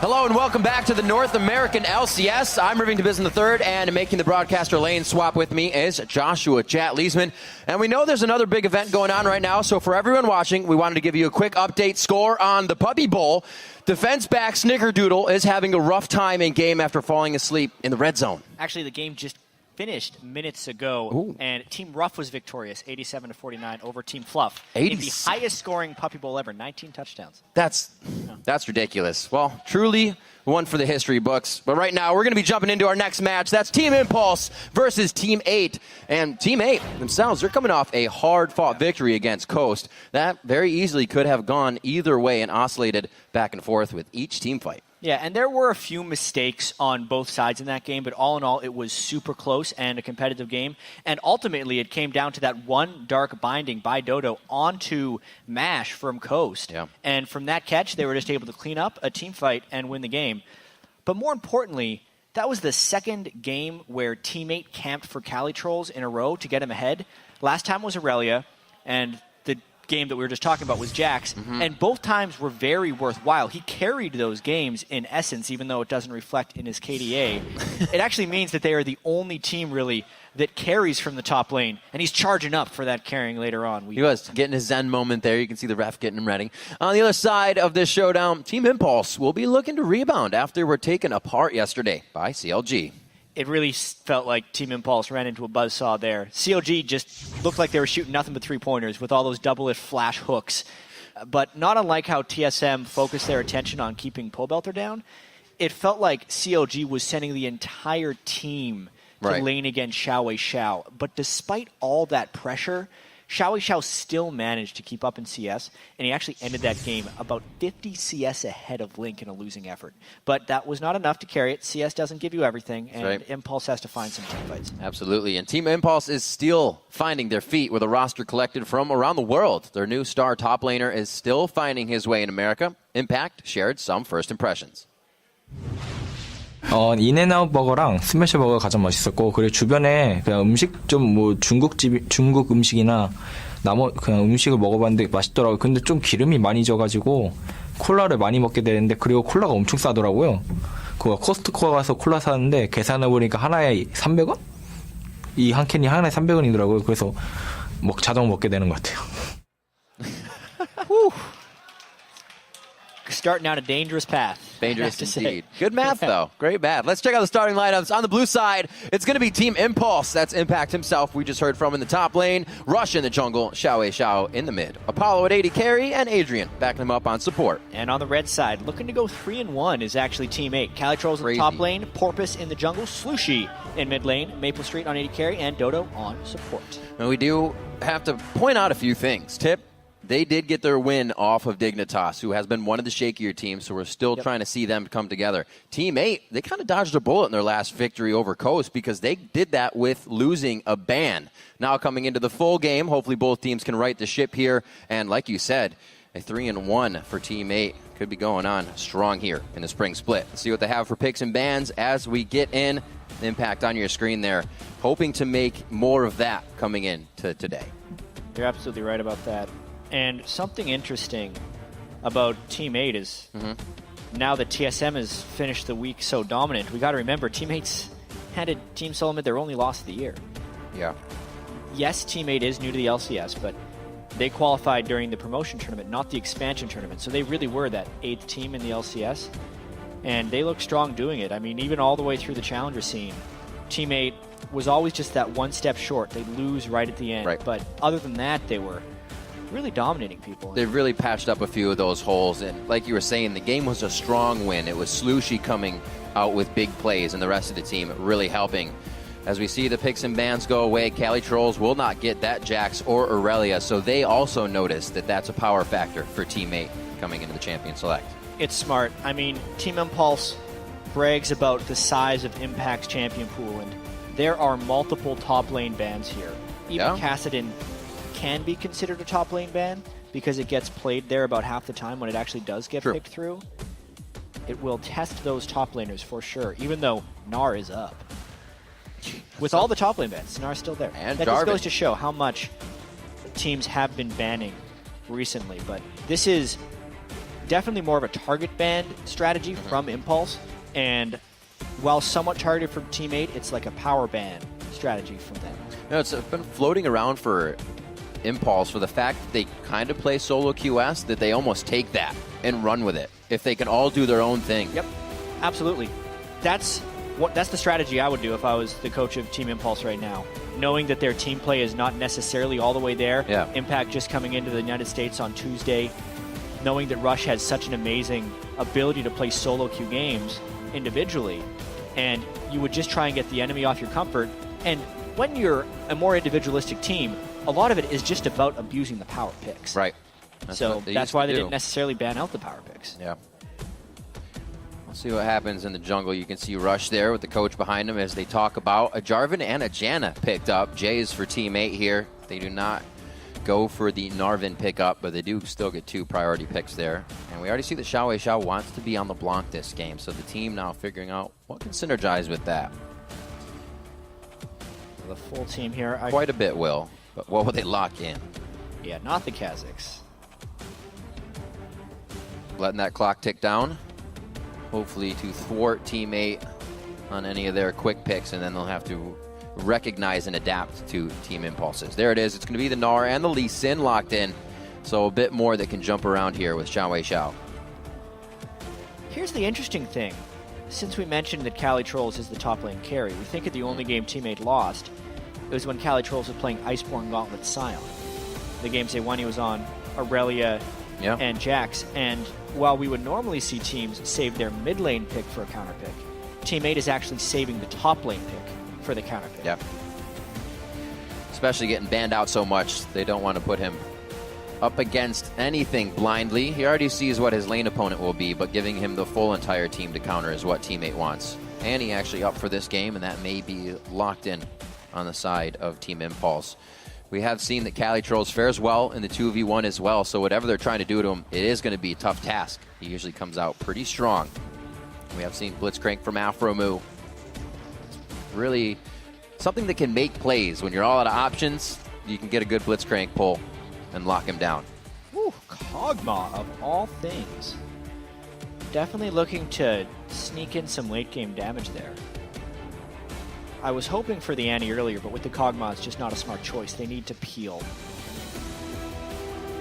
Hello and welcome back to the North American LCS. I'm Irving DeBiz III, and making the broadcaster lane swap with me is Joshua Chat Leesman. And we know there's another big event going on right now, so for everyone watching, we wanted to give you a quick update score on the Puppy Bowl. Defense back Snickerdoodle is having a rough time in game after falling asleep in the red zone. Actually, the game just finished minutes ago, Ooh. and Team Rough was victorious, 87-49 over Team Fluff. In the highest scoring Puppy Bowl ever, 19 touchdowns. That's ridiculous. Well, truly one for the history books. But right now, we're going to be jumping into our next match. That's Team Impulse versus Team 8. And Team 8 themselves, they're coming off a hard-fought victory against Coast. That very easily could have gone either way and oscillated back and forth with each team fight. Yeah, and there were a few mistakes on both sides in that game, but all in all, it was super close and a competitive game. And ultimately, it came down to that one dark binding by Dodo onto Mash from Coast. Yeah. And from that catch, they were just able to clean up a team fight and win the game. But more importantly, that was the second game where Team 8 camped for Cali Trolls in a row to get him ahead. Last time was Aurelia, and the game that we were just talking about was Jax, and both times were very worthwhile. He carried those games in essence, even though it doesn't reflect in his KDA. It actually means that they are the only team really that carries from the top lane, and he's charging up for that carrying later on. He was getting his zen moment there. You can see the ref getting him ready. On the other side of this showdown, Team Impulse will be looking to rebound after we're taken apart yesterday by CLG. It really felt like Team Impulse ran into a buzzsaw there. CLG just looked like they were shooting nothing but three-pointers with all those double-lift flash hooks. But not unlike how TSM focused their attention on keeping Pobelter down, it felt like CLG was sending the entire team to lane against Xiaowei Xiao. But despite all that pressure, Xiaowei Xiao still managed to keep up in CS, and he actually ended that game about 50 CS ahead of Link in a losing effort. But that was not enough to carry it. CS doesn't give you everything, and Impulse has to find some team fights. Absolutely, and Team Impulse is still finding their feet with a roster collected from around the world. Their new star top laner is still finding his way in America. Impact shared some first impressions. 인앤아웃 버거랑 스매셔 버거가 가장 맛있었고, 그리고 주변에 그냥 음식 좀 뭐 중국 음식이나 그냥 음식을 먹어봤는데 맛있더라고요. 근데 좀 기름이 많이 져가지고 콜라를 많이 먹게 되는데, 그리고 콜라가 엄청 싸더라고요. 그거 코스트코 가서 콜라 사는데 계산해보니까 하나에 300원? 이 한 캔이 하나에 300원이더라고요. 그래서 자동 먹게 되는 것 같아요. Starting down a dangerous path. Dangerous indeed. Good math, though. Great math. Let's check out the starting lineups. On the blue side, it's going to be Team Impulse. That's Impact himself, we just heard from in the top lane. Rush in the jungle. Xiaowei Xiao in the mid. Apollo at 80 carry, and Adrian backing him up on support. And on the red side, looking to go 3-1 is actually Team 8. Cali Trolls in the top lane, Porpoise in the jungle, Slooshy in mid lane, Maple Street on 80 carry, and Dodo on support. And we do have to point out a few things. Tip, they did get their win off of Dignitas, who has been one of the shakier teams, so we're still trying to see them come together. Team 8, they kind of dodged a bullet in their last victory over Coast because they did that with losing a ban. Now coming into the full game, hopefully both teams can right the ship here. And like you said, a 3-1 for Team 8 could be going on strong here in the spring split. Let's see what they have for picks and bans as we get in. Impact on your screen there. Hoping to make more of that coming in to today. You're absolutely right about that. And something interesting about Team 8 is now that TSM has finished the week so dominant, we got to remember Team 8's handed Team Solomid their only loss of the year. Yeah. Yes, Team 8 is new to the LCS, but they qualified during the promotion tournament, not the expansion tournament. So they really were that 8th team in the LCS, and they look strong doing it. I mean, even all the way through the challenger scene, Team 8 was always just that one step short. They'd lose right at the end. Right. But other than that, they were really dominating people. They've really patched up a few of those holes, and like you were saying, the game was a strong win. It was Slooshy coming out with big plays, and the rest of the team really helping. As we see the picks and bans go away, Cali Trolls will not get that Jax or Aurelia, so they also notice that that's a power factor for Team 8 coming into the Champion Select. It's smart. I mean, Team Impulse brags about the size of Impact's champion pool, and there are multiple top lane bans here. Even Kassadin can be considered a top lane ban because it gets played there about half the time when it actually does get picked through. It will test those top laners for sure, even though Gnar is up. With all the top lane bans, Gnar's still there. And that just goes to show how much teams have been banning recently, but this is definitely more of a target ban strategy from Impulse. And while somewhat targeted from Team 8, it's like a power ban strategy from them. It's been floating around for Impulse for the fact that they kind of play solo QS, that they almost take that and run with it if they can all do their own thing. Yep, absolutely. That's the strategy I would do if I was the coach of Team Impulse right now. Knowing that their team play is not necessarily all the way there. Yeah. Impact just coming into the United States on Tuesday. Knowing that Rush has such an amazing ability to play solo queue games individually. And you would just try and get the enemy off your comfort. And when you're a more individualistic team, a lot of it is just about abusing the power picks. Right. That's why they didn't necessarily ban out the power picks. Yeah. We'll see what happens in the jungle. You can see Rush there with the coach behind him as they talk about a Jarvan and a Janna picked up. Jays for Team 8 here. They do not go for the Narvin pickup, but they do still get 2 priority picks there. And we already see that Xiao wants to be on the Blanc this game, so the team now figuring out what can synergize with that. The full team here. Quite a bit will, but what will they lock in? Yeah, not the Kazakhs. Letting that clock tick down, hopefully to thwart Team 8 on any of their quick picks, and then they'll have to recognize and adapt to Team Impulses. There it is. It's going to be the Gnar and the Lee Sin locked in, so a bit more that can jump around here with Xiao. Here's the interesting thing. Since we mentioned that Cali Trolls is the top lane carry, we think that the only game Team 8 lost was when Cali Trolls was playing Iceborne Gauntlet Scion. The games they won, he was on Aurelia and Jax, and while we would normally see teams save their mid lane pick for a counter pick, Team 8 is actually saving the top lane pick for the counter pick. Yep. Especially getting banned out so much, they don't want to put him up against anything blindly. He already sees what his lane opponent will be, but giving him the full entire team to counter is what Team 8 wants. And he actually up for this game, and that may be locked in on the side of Team Impulse. We have seen that Cali Trolls fares well in the 2v1 as well, so whatever they're trying to do to him, it is going to be a tough task. He usually comes out pretty strong. We have seen Blitzcrank from Afromu. Really something that can make plays. When you're all out of options, you can get a good Blitzcrank pull and lock him down. Ooh, Kog'Maw of all things. Definitely looking to sneak in some late game damage there. I was hoping for the Annie earlier, but with the Kog'Maw, it's just not a smart choice. They need to peel.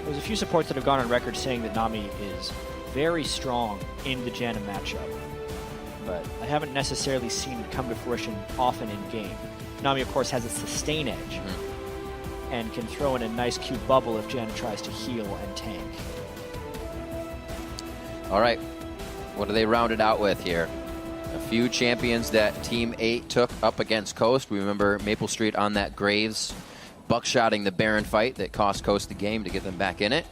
There's a few supports that have gone on record saying that Nami is very strong in the Janna matchup, but I haven't necessarily seen it come to fruition often in game. Nami, of course, has a sustain edge and can throw in a nice cute bubble if Janna tries to heal and tank. All right, what do they round it out with here? A few champions that Team 8 took up against Coast. We remember Maple Street on that Graves buckshotting the Baron fight that cost Coast the game to get them back in it.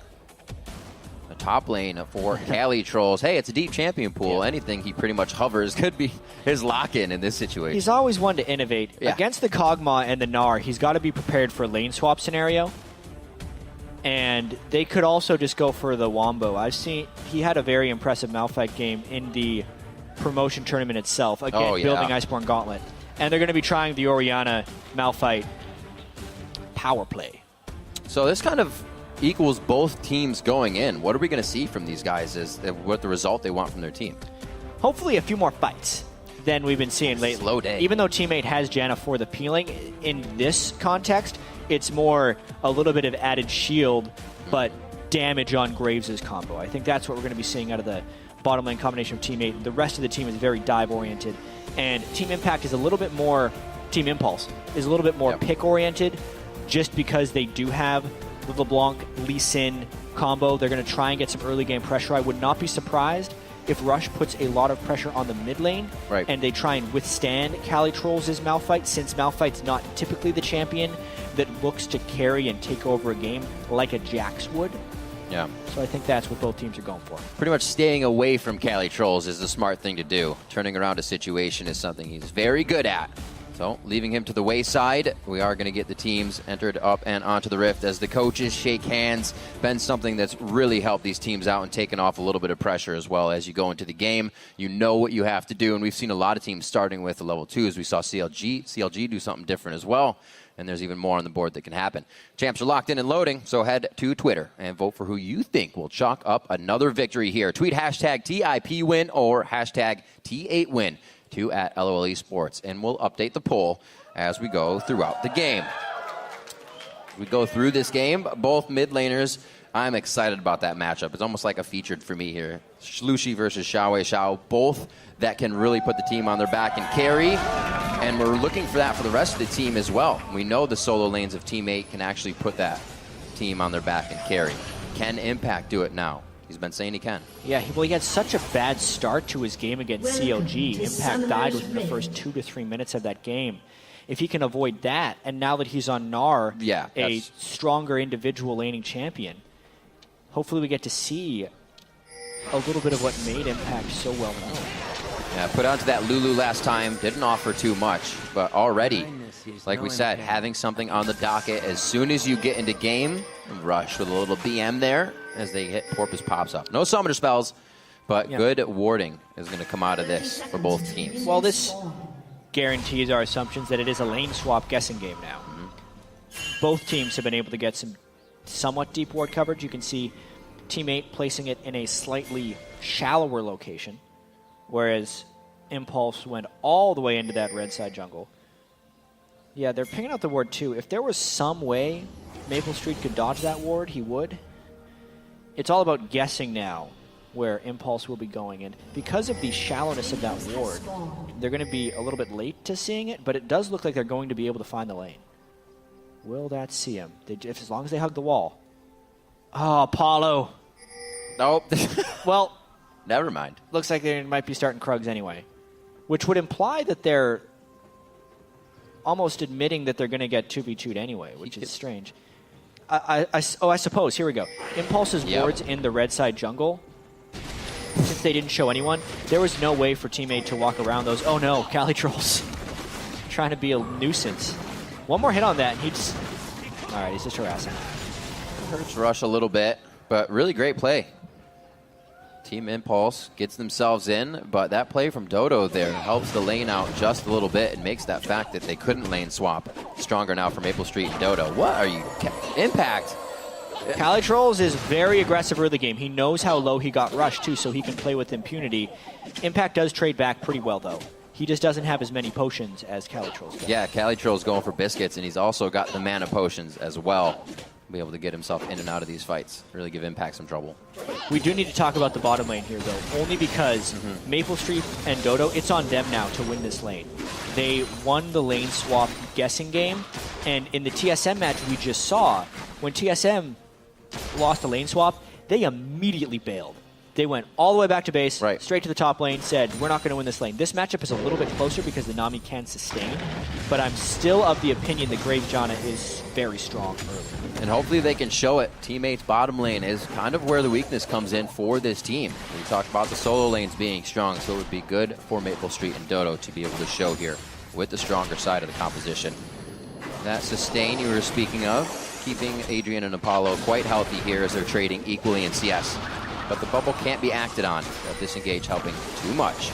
The top lane for Cali Trolls. Hey, it's a deep champion pool. Yeah. Anything he pretty much hovers could be his lock-in in this situation. He's always one to innovate. Yeah. Against the Kog'Maw and the Gnar, he's got to be prepared for a lane swap scenario. And they could also just go for the Wombo. I've seen he had a very impressive Malphite game in the promotion tournament itself, again, building Iceborne Gauntlet. And they're going to be trying the Orianna Malphite power play. So this kind of equals both teams going in. What are we going to see from these guys is what the result they want from their team? Hopefully a few more fights than we've been seeing lately. Slow day. Even though Team 8 has Janna for the peeling, in this context, it's more a little bit of added shield, but damage on Graves' combo. I think that's what we're going to be seeing out of the bottom lane combination of Team 8. The rest of the team is very dive-oriented. And Team Impact is a little bit more, Team Impulse is a little bit more pick-oriented, just because they do have the LeBlanc Lee Sin combo. They're going to try and get some early game pressure. I would not be surprised if Rush puts a lot of pressure on the mid lane, and they try and withstand Cali Trolls' Malphite, since Malphite's not typically the champion that looks to carry and take over a game like a Jax would. Yeah. So I think that's what both teams are going for. Pretty much staying away from Cali Trolls is the smart thing to do. Turning around a situation is something he's very good at. So, leaving him to the wayside, we are going to get the teams entered up and onto the Rift as the coaches shake hands. Been something that's really helped these teams out and taken off a little bit of pressure as well. As you go into the game, you know what you have to do, and we've seen a lot of teams starting with the level 2s. We saw CLG do something different as well. and there's even more on the board that can happen. Champs are locked in and loading, so head to Twitter and vote for who you think will chalk up another victory here. Tweet hashtag TIPWin or hashtag T8Win to at LOL Esports, and we'll update the poll as we go throughout the game. As we go through this game, both mid laners, I'm excited about that matchup. It's almost like a featured for me here. Slushi versus Xiao, both that can really put the team on their back and carry. And we're looking for that for the rest of the team as well. We know the solo lanes of Team 8 can actually put that team on their back and carry. Can Impact do it now? He's been saying he can. Yeah, well, he had such a bad start to his game against CLG. Impact died within the first 2 to 3 minutes of that game. If he can avoid that, and now that he's on Gnar, a stronger individual laning champion, hopefully we get to see a little bit of what made Impact so well known. Yeah, put onto that Lulu last time, didn't offer too much, but already, like we said, having something on the docket as soon as you get into game, rush with a little BM there as they hit Porpoise pops up. No summoner spells, but good warding is going to come out of this for both teams. Well, this guarantees our assumptions that it is a lane swap guessing game now. Both teams have been able to get some somewhat deep ward coverage. You can see Team 8 placing it in a slightly shallower location, whereas Impulse went all the way into that red side jungle. Yeah, they're picking out the ward too. If there was some way Maple Street could dodge that ward, he would. It's all about guessing now where Impulse will be going. And because of the shallowness of that ward, they're going to be a little bit late to seeing it, but it does look like they're going to be able to find the lane. Will that see him? As long as they hug the wall. Oh, Apollo. Nope. Well, never mind. Looks like they might be starting Krugs anyway, which would imply that they're almost admitting that they're going to get 2v2'd anyway, which is strange. I suppose. Here we go. Impulse's wards in the red side jungle, since they didn't show anyone, there was no way for Team 8 to walk around those. Oh no, Cali Trolls trying to be a nuisance. One more hit on that, and he's just harassing. Hurts Rush a little bit, but really great play. Team Impulse gets themselves in, but that play from Dodo there helps the lane out just a little bit and makes that fact that they couldn't lane swap stronger now for Maple Street and Dodo. What are you? Impact. Cali Trolls is very aggressive early game. He knows how low he got rushed, too, so he can play with impunity. Impact does trade back pretty well, though. He just doesn't have as many potions as Cali Trolls does. Yeah, Cali Trolls going for biscuits, and he's also got the mana potions as well. Be able to get himself in and out of these fights. Really give Impact some trouble. We do need to talk about the bottom lane here, though, only because Maple Street and Dodo, it's on them now to win this lane. They won the lane swap guessing game, and in the TSM match we just saw, when TSM lost a lane swap, they immediately bailed. They went all the way back to base, straight to the top lane, said, we're not going to win this lane. This matchup is a little bit closer because the Nami can sustain, but I'm still of the opinion that Grave Janna is very strong early. And hopefully they can show it. Teammates' bottom lane is kind of where the weakness comes in for this team. We talked about the solo lanes being strong, so it would be good for Maple Street and Dodo to be able to show here with the stronger side of the composition. That sustain you were speaking of, keeping Adrian and Apollo quite healthy here as they're trading equally in CS. But the bubble can't be acted on. Disengage helping too much.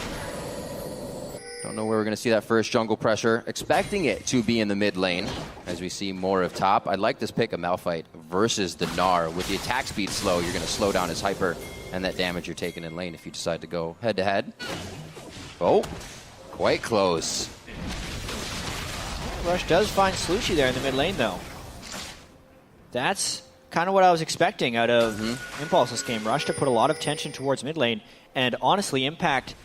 Don't know where we're going to see that first jungle pressure. Expecting it to be in the mid lane as we see more of top. I'd like this pick of Malphite versus the Gnar. With the attack speed slow, you're going to slow down his hyper and that damage you're taking in lane if you decide to go head to head. Oh, quite close. Rush does find Slushi there in the mid lane, though. That's kind of what I was expecting out of Impulse this game. Rush to put a lot of tension towards mid lane, and honestly, Impact,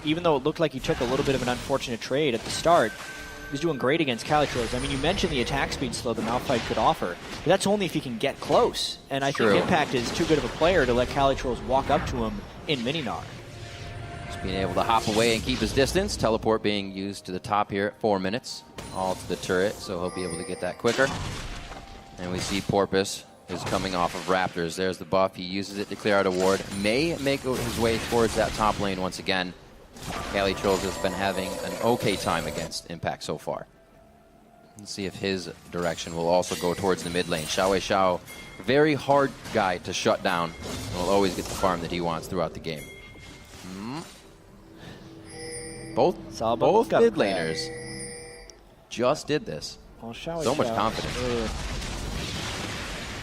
even though it looked like he took a little bit of an unfortunate trade at the start, he was doing great against Cali Trolls. I mean, you mentioned the attack speed slow the Malphite could offer, but that's only if he can get close, and I think Impact is too good of a player to let Cali Trolls walk up to him in mini Gnar. Just being able to hop away and keep his distance. Teleport being used to the top here at 4 minutes. All to the turret, so he'll be able to get that quicker. And we see Porpoise is coming off of Raptors. There's the buff. He uses it to clear out a ward. May make his way towards that top lane once again. Cali Trolls has been having an okay time against Impact so far. Let's see if his direction will also go towards the mid lane. Xiao, very hard guy to shut down. Will always get the farm that he wants throughout the game. Both mid laners just did this. Well, Shao So much confidence.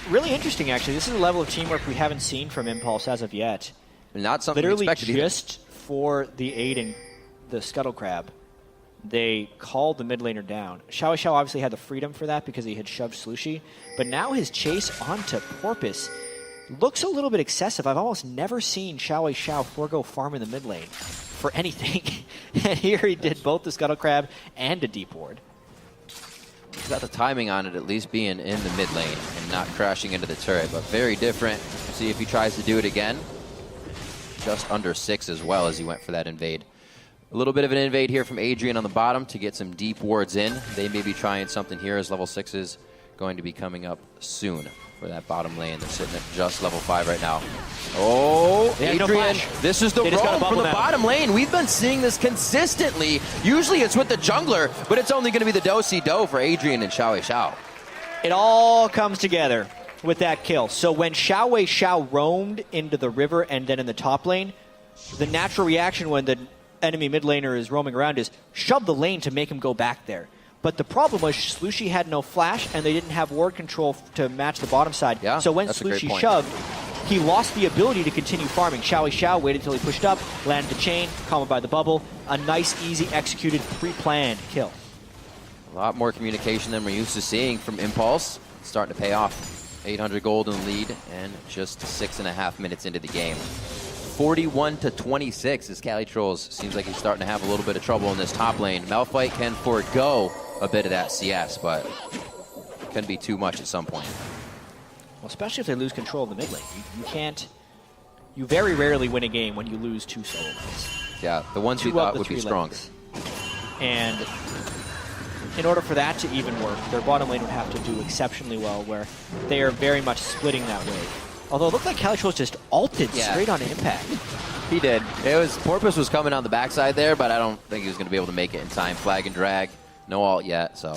Really interesting, actually. This is a level of teamwork we haven't seen from Impulse as of yet. Not something we Literally expected either. just for the aiding the Scuttle Crab, they called the mid laner down. Xiao obviously had the freedom for that because he had shoved Slushy, but now his chase onto Porpoise looks a little bit excessive. I've almost never seen Xiao forego farm in the mid lane for anything. And here he did both the Scuttle Crab and a deep ward. He's got the timing on it, at least being in the mid lane and not crashing into the turret, but very different. See if he tries to do it again. Just under 6 as well as he went for that invade. A little bit of an invade here from Adrian on the bottom to get some deep wards in. They may be trying something here as level 6 is going to be coming up soon for that bottom lane. They're sitting at just level 5 right now. Oh, Adrian, this is the roam from the bottom lane. We've been seeing this consistently. Usually it's with the jungler, but it's only going to be the do-si-do for Adrian and Xiao. It all comes together with that kill. So when Xiao roamed into the river and then in the top lane, the natural reaction when the enemy mid laner is roaming around is shove the lane to make him go back there. But the problem was Slushy had no flash and they didn't have ward control to match the bottom side. Yeah, so when Slushy shoved, he lost the ability to continue farming. Xiao waited until he pushed up, landed the chain, comboed by the bubble. A nice, easy, executed, pre-planned kill. A lot more communication than we're used to seeing from Impulse. It's starting to pay off. 800 gold in the lead and just 6.5 minutes into the game. 41-26 as Cali Trolls seems like he's starting to have a little bit of trouble in this top lane. Malphite can forego a bit of that CS, but it can be too much at some point. Well, especially if they lose control of the mid lane. You very rarely win a game when you lose 2 solo lanes. Yeah, the ones we thought would be stronger. And in order for that to even work, their bottom lane would have to do exceptionally well, where they are very much splitting that way. Although it looked like Calitrolls just ulted straight on impact. He did. Porpoise was coming on the backside there, but I don't think he was going to be able to make it in time. Flag and drag. No ult yet, so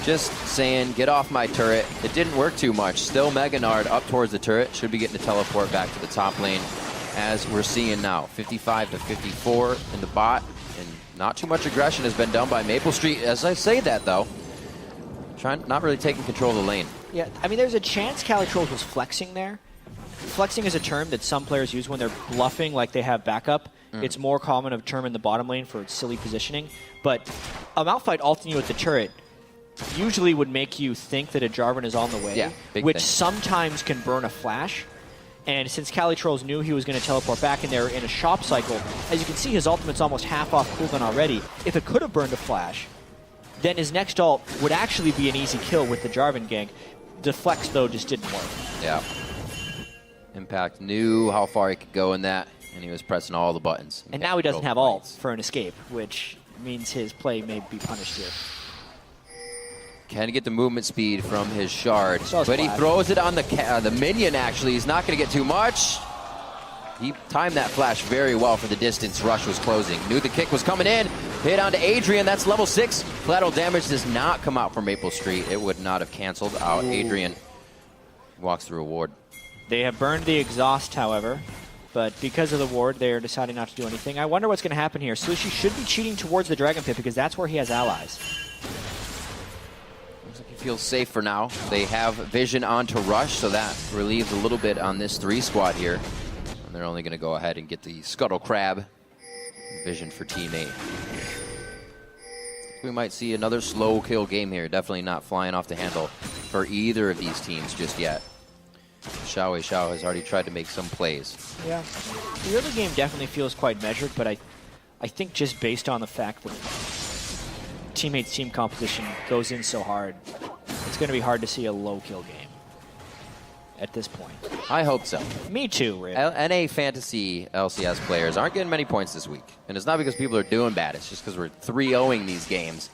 just saying, get off my turret. It didn't work too much. Still Mega Nard up towards the turret. Should be getting to teleport back to the top lane as we're seeing now. 55-54 in the bot, and not too much aggression has been done by Maple Street. As I say that, though, not really taking control of the lane. Yeah, I mean, there's a chance Calitrolls was flexing there. Flexing is a term that some players use when they're bluffing like they have backup. It's more common of a term in the bottom lane for silly positioning. But a Malphite ulting you at the turret usually would make you think that a Jarvan is on the way, which sometimes can burn a flash. And since Calitrolls knew he was going to teleport back in there in a shop cycle, as you can see, his ultimate's almost half off cooldown already. If it could have burned a flash, then his next ult would actually be an easy kill with the Jarvan gank. The flex, though, just didn't work. Yeah. Impact knew how far he could go in that, and he was pressing all the buttons. And now he doesn't have ult for an escape, which means his play may be punished here. Can get the movement speed from his shard, but he throws it on the minion, actually. He's not going to get too much. He timed that flash very well for the distance Rush was closing. Knew the kick was coming in. Hit onto Adrian. That's level 6. Collateral damage does not come out from Maple Street. It would not have canceled out. Adrian walks through a ward. They have burned the exhaust, however, but because of the ward, they are deciding not to do anything. I wonder what's going to happen here. Slushy should be cheating towards the Dragon Pit because that's where he has allies. Looks like he feels safe for now. They have vision onto Rush, so that relieves a little bit on this 3 squad here. And they're only going to go ahead and get the Scuttle Crab vision for Team 8. We might see another slow kill game here. Definitely not flying off the handle for either of these teams just yet. Xiao has already tried to make some plays. Yeah, the early game definitely feels quite measured, but I think just based on the fact that teammates' team composition goes in so hard, it's going to be hard to see a low kill game at this point. I hope so. Me too, Rick. NA Fantasy LCS players aren't getting many points this week. And it's not because people are doing bad. It's just because we're 3-0ing these games.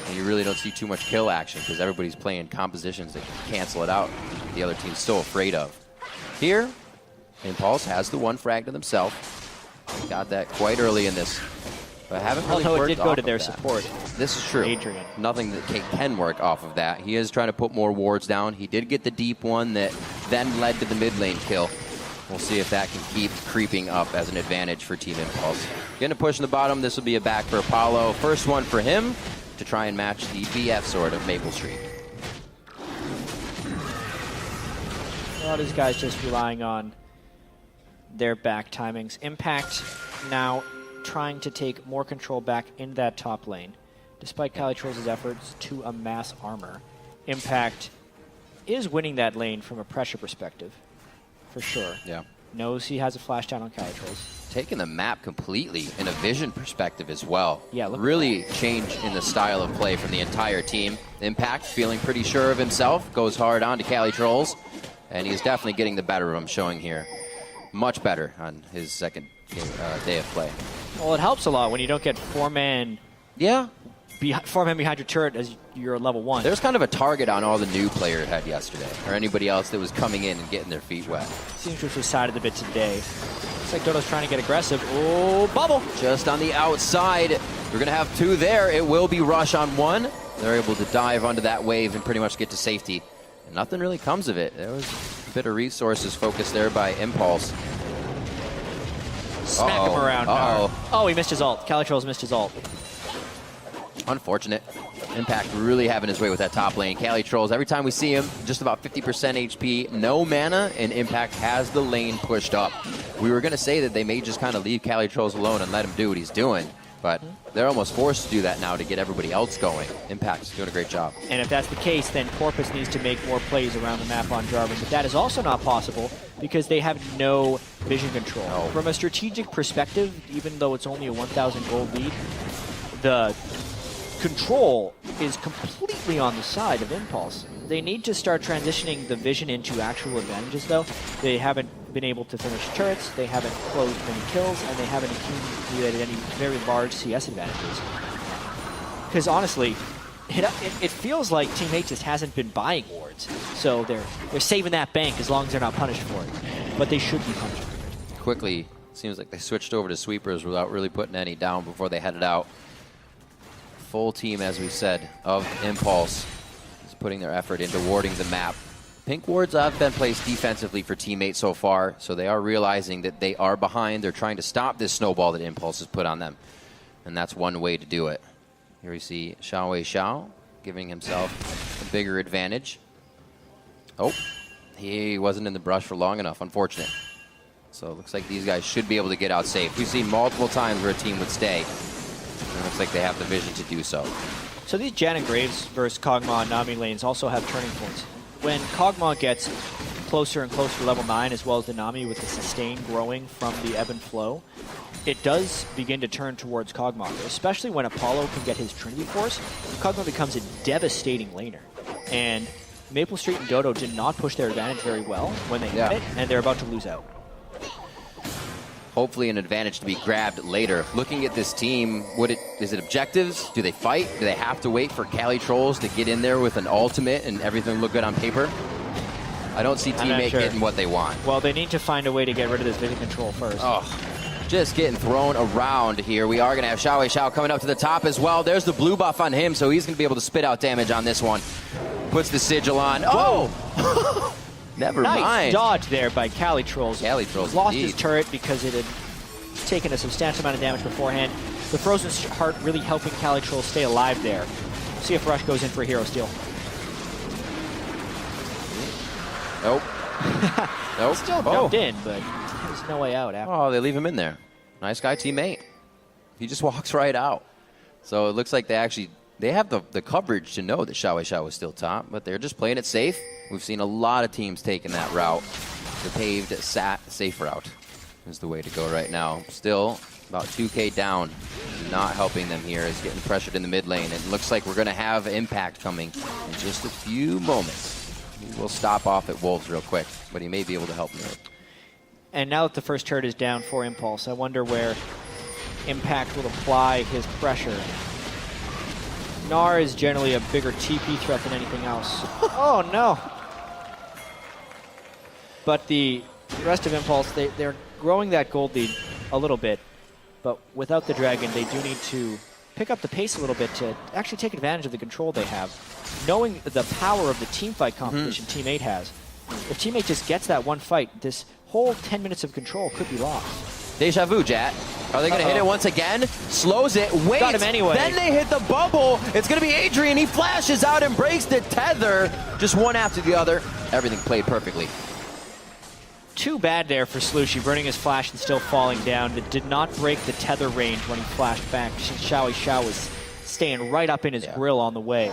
And you really don't see too much kill action because everybody's playing compositions that can cancel it out. The other team's still afraid of. Here, Impulse has the 1 frag to themselves. Got that quite early in this. But haven't really worked it did go to their support. This is true. Adrian. Nothing that can work off of that. He is trying to put more wards down. He did get the deep one that then led to the mid lane kill. We'll see if that can keep creeping up as an advantage for Team Impulse. Getting a push in the bottom. This will be a back for Apollo. First one for him. to try and match the BF sword of Maple Street. A lot of these guys just relying on their back timings. Impact now trying to take more control back in that top lane. Despite Calitro's efforts to amass armor, Impact is winning that lane from a pressure perspective, for sure. Yeah. Knows he has a flash down on Calitros. Taking the map completely in a vision perspective as well. Yeah, look really change in the style of play from the entire team. Impact feeling pretty sure of himself, goes hard on to Cali Trolls, and he's definitely getting the better of him, showing here. Much better on his second day of play. Well, it helps a lot when you don't get four-man behind your turret as you're level 1. There's kind of a target on all the new players had yesterday, or anybody else that was coming in and getting their feet wet. Seems to have decided a bit today. Looks like Dodo's trying to get aggressive. Oh, bubble! Just on the outside. We're going to have 2 there. It will be rush on 1. They're able to dive onto that wave and pretty much get to safety. And nothing really comes of it. There was a bit of resources focused there by Impulse. Smack him around. Oh, he missed his ult. Calitro's missed his ult. Unfortunate. Impact really having his way with that top lane. Cali Trolls, every time we see him, just about 50% HP, no mana, and Impact has the lane pushed up. We were going to say that they may just kind of leave Cali Trolls alone and let him do what he's doing, but they're almost forced to do that now to get everybody else going. Impact's doing a great job. And if that's the case, then Porpoise needs to make more plays around the map on Jarvis. But that is also not possible because they have no vision control. No. From a strategic perspective, even though it's only a 1,000 gold lead, the control is completely on the side of Impulse. They need to start transitioning the vision into actual advantages, though. They haven't been able to finish turrets, they haven't closed many kills, and they haven't accumulated any very large CS advantages. Because honestly, it feels like Team 8 just hasn't been buying wards. So they're saving that bank as long as they're not punished for it. But they should be punished for it. Quickly, seems like they switched over to sweepers without really putting any down before they headed out. Full team, as we said, of Impulse is putting their effort into warding the map. Pink wards have been placed defensively for Team 8 so far, so they are realizing that they are behind. They're trying to stop this snowball that Impulse has put on them, and that's one way to do it. Here we see Xiao giving himself a bigger advantage. Oh, he wasn't in the brush for long enough, unfortunate. So it looks like these guys should be able to get out safe. We've seen multiple times where a team would stay. It looks like they have the vision to do so. So these Jan and Graves versus Kog'Maw and Nami lanes also have turning points. When Kog'Maw gets closer and closer to level 9, as well as the Nami with the sustain growing from the ebb and flow, it does begin to turn towards Kog'Maw, especially when Apollo can get his Trinity Force. Kog'Maw becomes a devastating laner. And Maple Street and Dodo did not push their advantage very well when they had it, and they're about to lose out. Hopefully an advantage to be grabbed later. Looking at this team, is it objectives? Do they fight? Do they have to wait for Cali Trolls to get in there with an ultimate and everything look good on paper? I don't see Team 8 getting what they want. Well, they need to find a way to get rid of this vision control first. Oh, just getting thrown around here. We are going to have Xiao coming up to the top as well. There's the blue buff on him, so he's going to be able to spit out damage on this one. Puts the sigil on. Oh! Never mind. Nice dodge there by Cali Trolls. Cali Trolls lost his turret because it had taken a substantial amount of damage beforehand. The Frozen Heart really helping Cali Trolls stay alive there. See if Rush goes in for a hero steal. Nope. Nope. Still jumped in, but there's no way out after. Oh, they leave him in there. Nice guy, Team 8. He just walks right out. So it looks like they have the coverage to know that Xiao was still top, but they're just playing it safe. We've seen a lot of teams taking that route. The paved, safe route is the way to go right now. Still about 2K down. Not helping them here is getting pressured in the mid lane. It looks like we're going to have Impact coming in just a few moments. He will stop off at Wolves real quick, but he may be able to help me. And now that the first turret is down for Impulse, I wonder where Impact will apply his pressure. Gnar is generally a bigger TP threat than anything else. Oh, no. But the rest of Impulse, they're growing that gold lead a little bit. But without the Dragon, they do need to pick up the pace a little bit to actually take advantage of the control they have. Knowing the power of the teamfight competition Team 8 has. If Team 8 just gets that one fight, this whole 10 minutes of control could be lost. Deja vu, Jat. Are they going to hit it once again? Slows it, waits. Got him anyway. Then they hit the bubble. It's going to be Adrian. He flashes out and breaks the tether. Just one after the other. Everything played perfectly. Too bad there for Slushi, burning his flash and still falling down. That did not break the tether range when he flashed back. Xiao was staying right up in his grill on the way.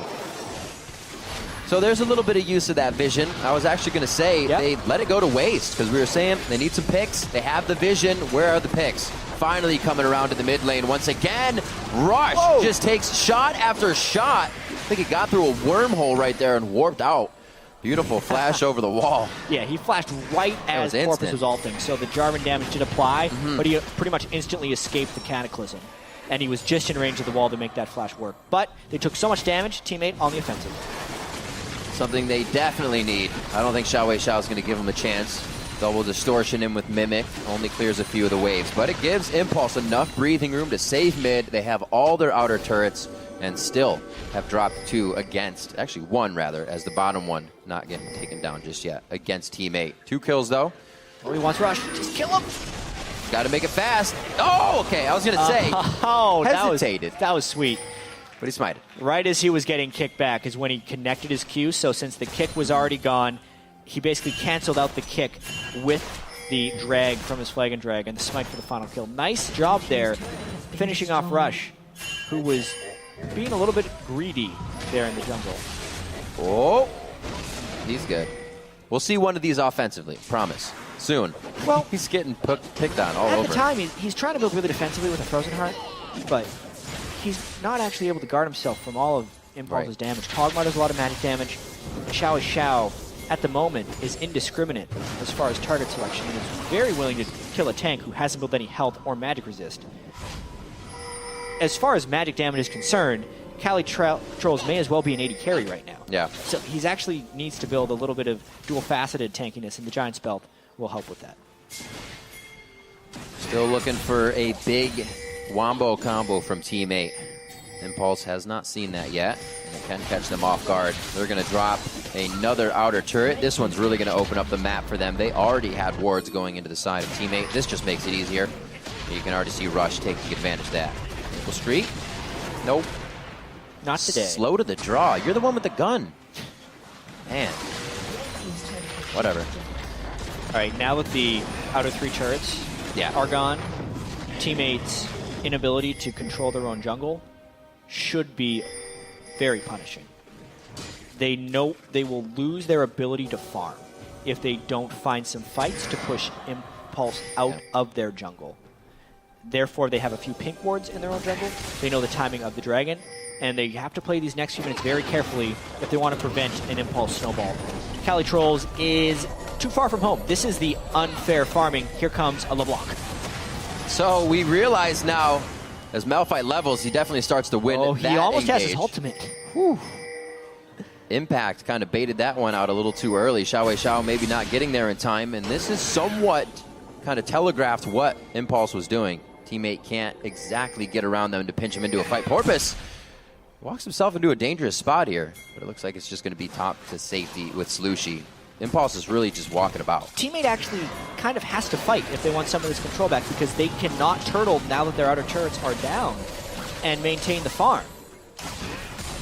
So there's a little bit of use of that vision. I was actually going to say they let it go to waste because we were saying they need some picks. They have the vision. Where are the picks? Finally coming around to the mid lane once again. Rush just takes shot after shot. I think he got through a wormhole right there and warped out. Beautiful flash over the wall. Yeah, he flashed right as Corpus was ulting, so the Jarvan damage did apply, but he pretty much instantly escaped the Cataclysm. And he was just in range of the wall to make that flash work. But they took so much damage, teammate on the offensive. Something they definitely need. I don't think Xiao is going to give him a chance. Double distortion in with Mimic. Only clears a few of the waves. But it gives Impulse enough breathing room to save mid. They have all their outer turrets and still have dropped one rather, as the bottom one not getting taken down just yet against Team 8. 2 kills though. Oh, he wants Rush. Just kill him. Got to make it fast. Oh, okay. I was going to say, hesitated. That was sweet. But he smited. Right as he was getting kicked back is when he connected his Q. So since the kick was already gone, he basically canceled out the kick with the drag from his Flag and Drag and the smite for the final kill. Nice job there, finishing off Rush, who was being a little bit greedy there in the jungle. Oh, he's good. We'll see one of these offensively, promise. Soon. Well, he's getting picked on all over. At the time, he's trying to build really defensively with a Frozen Heart, but he's not actually able to guard himself from all of Impulse's damage. Togmar does a lot of magic damage. Xiao, at the moment, is indiscriminate as far as target selection and is very willing to kill a tank who hasn't built any health or magic resist. As far as magic damage is concerned, Cali Trolls may as well be an 80 carry right now. Yeah. So he's actually needs to build a little bit of dual-faceted tankiness, and the Giant's Belt will help with that. Still looking for a big wombo combo from Team 8. Impulse has not seen that yet, and it can catch them off guard. They're going to drop another outer turret. This one's really going to open up the map for them. They already had wards going into the side of Team 8. This just makes it easier. You can already see Rush taking advantage of that. Triple streak? Nope. Not today. Slow to the draw. You're the one with the gun. Man. Whatever. All right, now with the outer 3 turrets are gone, teammates' inability to control their own jungle should be very punishing. They know they will lose their ability to farm if they don't find some fights to push Impulse out of their jungle. Therefore, they have a few pink wards in their own jungle. They know the timing of the dragon, and they have to play these next few minutes very carefully if they want to prevent an Impulse snowball. Cali Trolls is too far from home. This is the unfair farming. Here comes a LeBlanc. So we realize now, as Malphite levels, he definitely starts to win. Oh, he almost has his ultimate. Whew. Impact kind of baited that one out a little too early. Xiao maybe not getting there in time, and this is somewhat kind of telegraphed what Impulse was doing. Teammate can't exactly get around them to pinch him into a fight. Porpoise walks himself into a dangerous spot here, but it looks like it's just going to be top to safety with Slushi. Impulse is really just walking about. Teammate actually kind of has to fight if they want some of this control back because they cannot turtle now that their outer turrets are down and maintain the farm.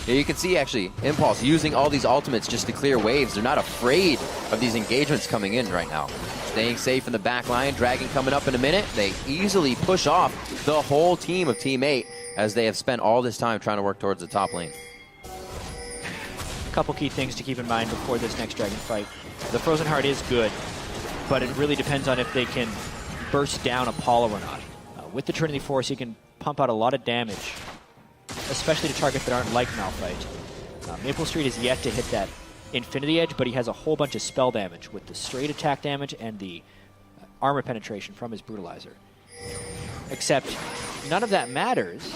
Yeah, you can see actually Impulse using all these ultimates just to clear waves. They're not afraid of these engagements coming in right now. Staying safe in the back line, Dragon coming up in a minute. They easily push off the whole team of Team 8 as they have spent all this time trying to work towards the top lane. A couple key things to keep in mind before this next Dragon fight. The Frozen Heart is good, but it really depends on if they can burst down Apollo or not. With the Trinity Force, you can pump out a lot of damage, especially to targets that aren't like Malphite. Maple Street is yet to hit that Infinity Edge, but he has a whole bunch of spell damage with the straight attack damage and the armor penetration from his Brutalizer. Except none of that matters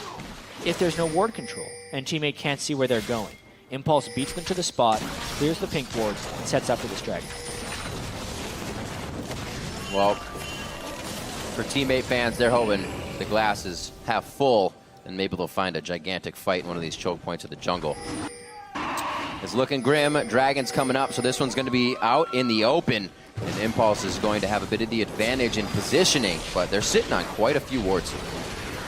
if there's no ward control and teammate can't see where they're going. Impulse beats them to the spot, clears the pink wards, and sets up for this dragon. Well, for Teammate fans, they're hoping the glass is half full and maybe they'll find a gigantic fight in one of these choke points of the jungle. It's looking grim. Dragon's coming up, so this one's going to be out in the open. And Impulse is going to have a bit of the advantage in positioning, but they're sitting on quite a few wards.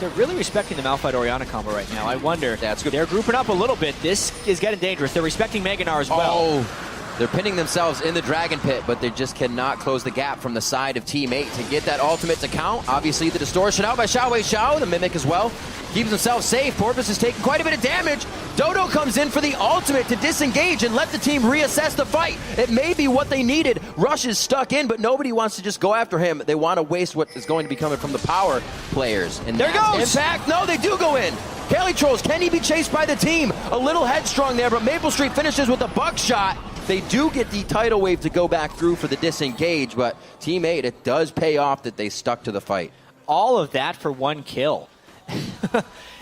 They're really respecting the Malphite Orianna combo right now. I wonder. That's good. They're grouping up a little bit. This is getting dangerous. They're respecting Meganar as well. Oh, they're pinning themselves in the Dragon Pit, but they just cannot close the gap from the side of Team 8 to get that ultimate to count. Obviously, the distortion out by Xiao, the Mimic as well. Keeps himself safe. Porpoise is taking quite a bit of damage. Dodo comes in for the ultimate to disengage and let the team reassess the fight. It may be what they needed. Rush is stuck in, but nobody wants to just go after him. They want to waste what is going to be coming from the power players. And there goes! Impact. No, they do go in. Kelly Trolls, can he be chased by the team? A little headstrong there, but Maple Street finishes with a buckshot. They do get the tidal wave to go back through for the disengage, but Team 8, it does pay off that they stuck to the fight. All of that for one kill.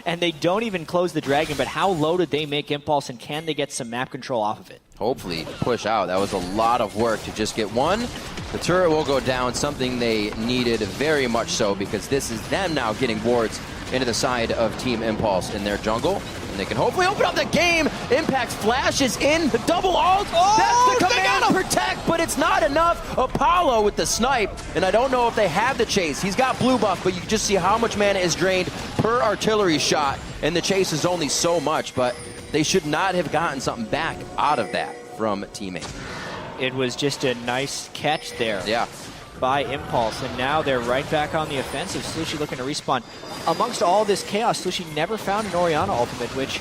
And they don't even close the Dragon, but how low did they make Impulse, and can they get some map control off of it? Hopefully push out. That was a lot of work to just get one. The turret will go down, something they needed very much so, because this is them now getting wards into the side of Team Impulse in their jungle. And they can hopefully open up the game. Impact flashes in, the double ult. Oh, that's the command protect, but it's not enough. Apollo with the snipe, and I don't know if they have the chase. He's got blue buff, but you can just see how much mana is drained per artillery shot, and the chase is only so much, but they should not have gotten something back out of that from Team 8. It was just a nice catch there. Yeah. By Impulse, and now they're right back on the offensive. Slushy looking to respawn. Amongst all this chaos, Slushy never found an Orianna ultimate, which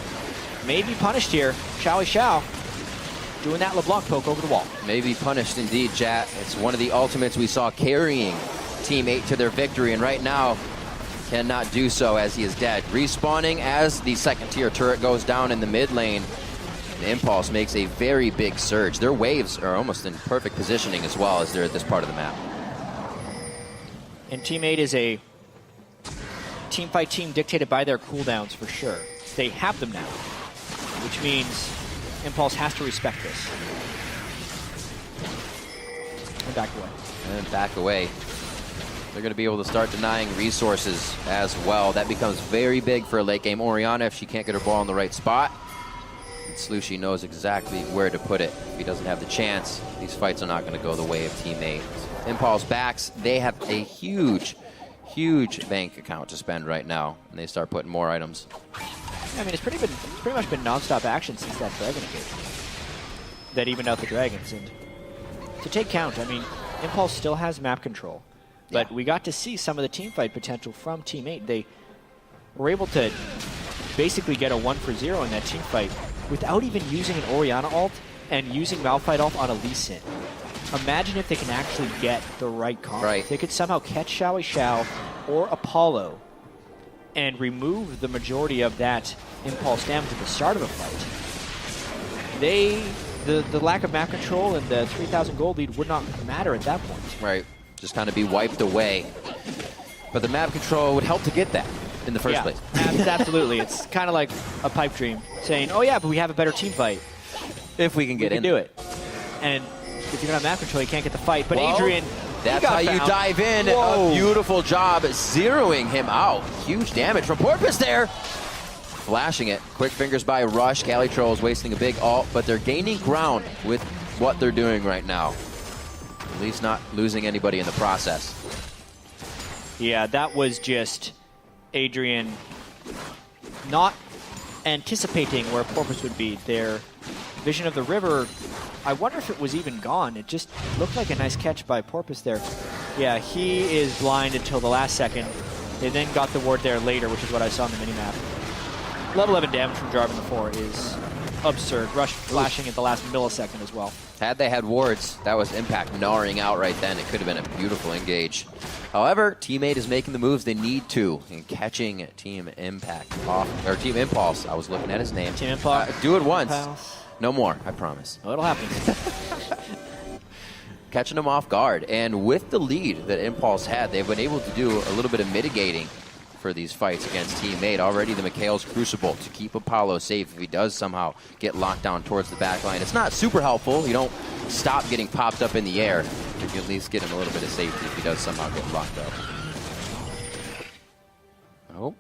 may be punished here. Xiao doing that LeBlanc poke over the wall. May be punished indeed, chat. It's one of the ultimates we saw carrying Team 8 to their victory, and right now cannot do so as he is dead. Respawning as the second tier turret goes down in the mid lane. The Impulse makes a very big surge. Their waves are almost in perfect positioning as well as they're at this part of the map. And Team 8 is a team fight team dictated by their cooldowns for sure. They have them now, which means Impulse has to respect this. And back away. And back away. They're going to be able to start denying resources as well. That becomes very big for a late game Orianna if she can't get her ball in the right spot. And Slushy knows exactly where to put it. If he doesn't have the chance, these fights are not going to go the way of Team 8. Impulse backs, they have a huge bank account to spend right now, and they start putting more items. I mean, it's pretty much been non-stop action since that Dragon engagement that evened out the Dragons. And to take count, I mean, Impulse still has map control, but we got to see some of the team fight potential from Team 8. They were able to basically get a 1-for-0 in that team fight without even using an Orianna ult and using Malphite ult on a Lee Sin. Imagine if they can actually get the right combo. Right. If they could somehow catch Xiao or Apollo and remove the majority of that Impulse damage at the start of a fight, the lack of map control and the 3,000 gold lead would not matter at that point. Right. Just kind of be wiped away. But the map control would help to get that in the first place. Absolutely. It's kind of like a pipe dream saying, oh yeah, but we have a better team fight. If we can get in. We can do it. And if you don't have map control, you can't get the fight. But well, Adrian, that's how you dive in. Whoa. A beautiful job zeroing him out. Huge damage from Porpoise there. Flashing it. Quick fingers by Rush. Cali Trolls wasting a big ult, but they're gaining ground with what they're doing right now. At least not losing anybody in the process. Yeah, that was just Adrian not anticipating where Porpoise would be. Their vision of the river, I wonder if it was even gone. It just looked like a nice catch by Porpoise there. Yeah, he is blind until the last second. They then got the ward there later, which is what I saw on the minimap. Level 11 damage from Jarvan before is absurd. Rush flashing at the last millisecond as well. Had they had wards, that was Impact gnawing out right then. It could have been a beautiful engage. However, Team 8 is making the moves they need to and catching Team Impact off, or Team Impulse. I was looking at his name. Team Impulse. Do it once. No more, I promise. Oh, it'll happen. Catching them off guard. And with the lead that Impulse had, they've been able to do a little bit of mitigating for these fights against Team 8. Already the Mikhail's Crucible to keep Apollo safe if he does somehow get locked down towards the back line. It's not super helpful. You don't stop getting popped up in the air. You can at least get him a little bit of safety if he does somehow get locked up. Oh,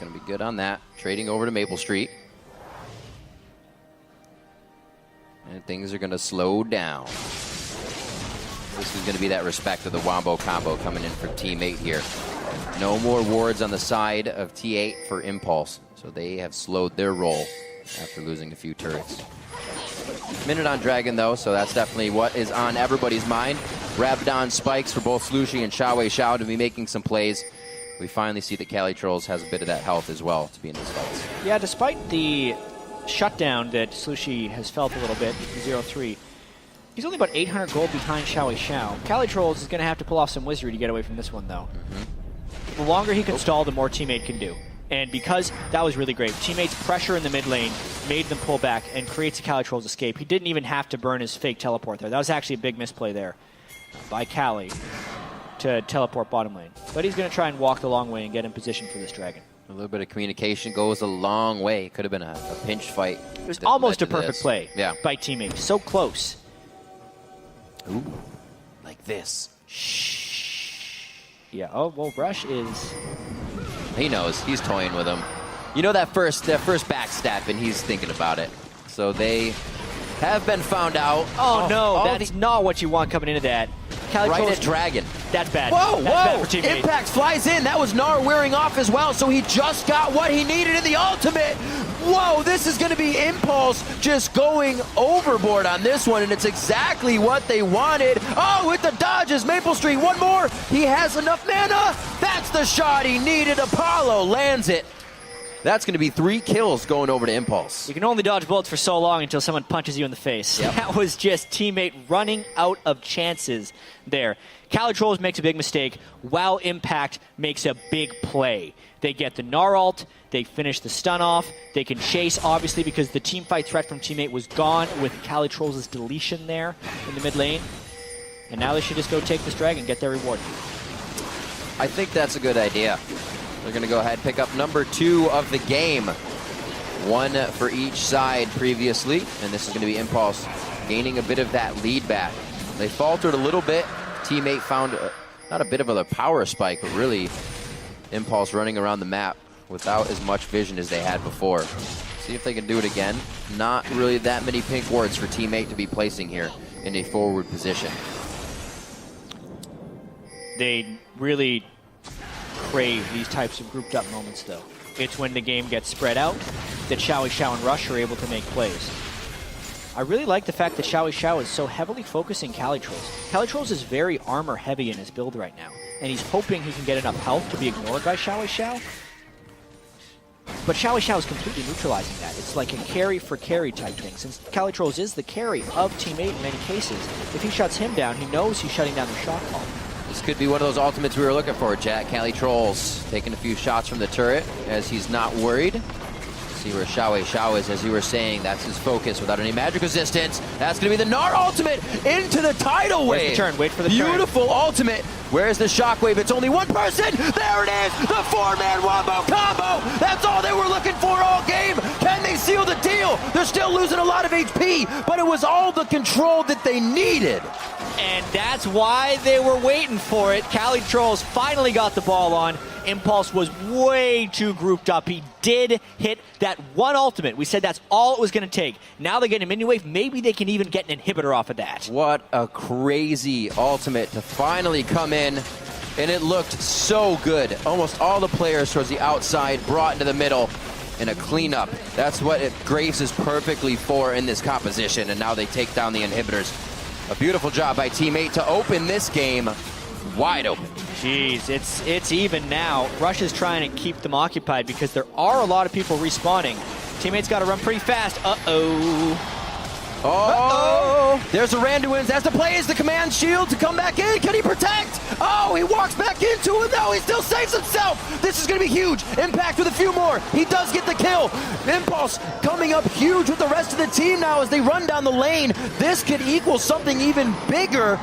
gonna be good on that. Trading over to Maple Street. And things are gonna slow down. This is going to be that respect of the Wombo combo coming in for Team 8 here. No more wards on the side of T8 for Impulse, so they have slowed their roll after losing a few turrets. Minute on Dragon, though, so that's definitely what is on everybody's mind. Rabadon spikes for both Slushie and Xiao to be making some plays. We finally see that Cali Trolls has a bit of that health as well to be in these fights. Yeah, despite the shutdown that Slushie has felt a little bit, 0-3, he's only about 800 gold behind Xiao. Cali Trolls is going to have to pull off some wizardry to get away from this one, though. The longer he can stall, the more Team 8 can do. And because that was really great, Teammates' pressure in the mid lane made them pull back and creates a Cali Trolls escape. He didn't even have to burn his fake teleport there. That was actually a big misplay there by Cali to teleport bottom lane. But he's going to try and walk the long way and get in position for this dragon. A little bit of communication goes a long way. It could have been a pinch fight. It was almost a perfect play by Teammates. So close. Ooh, like this. Shh. Yeah, oh, well, Rush is... He knows. He's toying with him. You know that first backstab, and he's thinking about it. So they have been found out. Oh no, that is not what you want coming into that. Cali Right Trolls, at Dragon. That's bad. Whoa, That's bad for Team 8. Impact flies in. That was Gnar wearing off as well, so he just got what he needed in the ultimate. Whoa, this is going to be Impulse just going overboard on this one, and it's exactly what they wanted. Oh, with the dodges, Maple Street, one more. He has enough mana. That's the shot he needed. Apollo lands it. That's going to be 3 kills going over to Impulse. You can only dodge bullets for so long until someone punches you in the face. Yep. That was just Teammate running out of chances there. Cali Trolls makes a big mistake while Impact makes a big play. They get the Gnar ult, they finish the stun off, they can chase, obviously, because the teamfight threat from Teammate was gone with Cali Trolls' deletion there in the mid lane. And now they should just go take this dragon, get their reward. I think that's a good idea. They're going to go ahead and pick up number 2 of the game. 1 for each side previously, and this is going to be Impulse gaining a bit of that lead back. They faltered a little bit. Teammate found not a bit of a power spike, but really Impulse running around the map without as much vision as they had before. See if they can do it again. Not really that many pink wards for Teammate to be placing here in a forward position. They really crave these types of grouped up moments, though. It's when the game gets spread out that Xiao and Rush are able to make plays. I really like the fact that Xiao is so heavily focusing Cali Trolls. Cali Trolls is very armor heavy in his build right now, and he's hoping he can get enough health to be ignored by Xiao. But Xiao is completely neutralizing that. It's like a carry for carry type thing. Since Cali Trolls is the carry of Team 8 in many cases, if he shuts him down, he knows he's shutting down the shot call. This could be one of those ultimates we were looking for, Jack. Cali Trolls taking a few shots from the turret as he's not worried. See where Xiao is, as you were saying. That's his focus without any magic resistance. That's going to be the Gnar ultimate into the tidal wave. Where's the turn? Wait for the turn. Beautiful ultimate. Where's the shockwave? It's only one person. There it is. The 4-man Wombo combo. That's all they were looking for all game. Can they seal the deal? They're still losing a lot of HP, but it was all the control that they needed. And that's why they were waiting for it. Cali Trolls finally got the ball on. Impulse was way too grouped up. He did hit that one ultimate. We said that's all it was going to take. Now they get a minion wave. Maybe they can even get an inhibitor off of that. What a crazy ultimate to finally come in. And it looked so good. Almost all the players towards the outside brought into the middle in a cleanup. That's what Graves is perfectly for in this composition. And now they take down the inhibitors. A beautiful job by Team 8 to open this game wide open. Jeez, it's even now. Rush is trying to keep them occupied because there are a lot of people respawning. Teammates got to run pretty fast. There's a Randuin's. That's the play. Is the command shield to come back in. Can he protect? Oh, he walks back into it. No, he still saves himself. This is going to be huge. Impact with a few more. He does get the kill. Impulse coming up huge with the rest of the team now as they run down the lane. This could equal something even bigger.